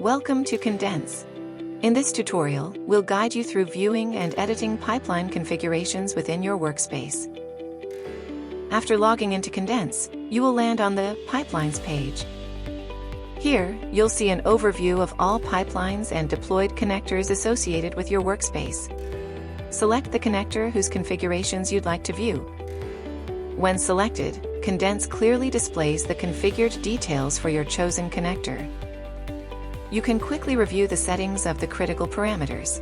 Welcome to Condense. In this tutorial, we'll guide you through viewing and editing pipeline configurations within your workspace. After logging into Condense, you will land on the Pipelines page. Here, you'll see an overview of all pipelines and deployed connectors associated with your workspace. Select the connector whose configurations you'd like to view. When selected, Condense clearly displays the configured details for your chosen connector. You can quickly review the settings of the critical parameters.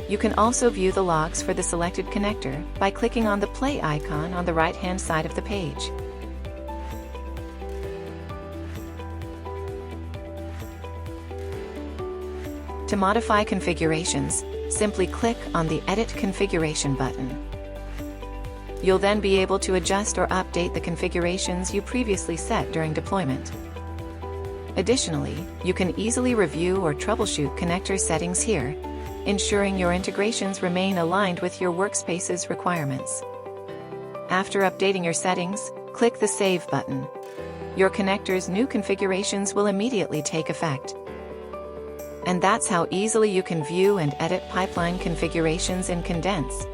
You can also view the logs for the selected connector by clicking on the play icon on the right-hand side of the page. To modify configurations, simply click on the Edit Configuration button. You'll then be able to adjust or update the configurations you previously set during deployment. Additionally, you can easily review or troubleshoot connector settings here, ensuring your integrations remain aligned with your workspace's requirements. After updating your settings, click the Save button. Your connector's new configurations will immediately take effect. And that's how easily you can view and edit pipeline configurations in Condense.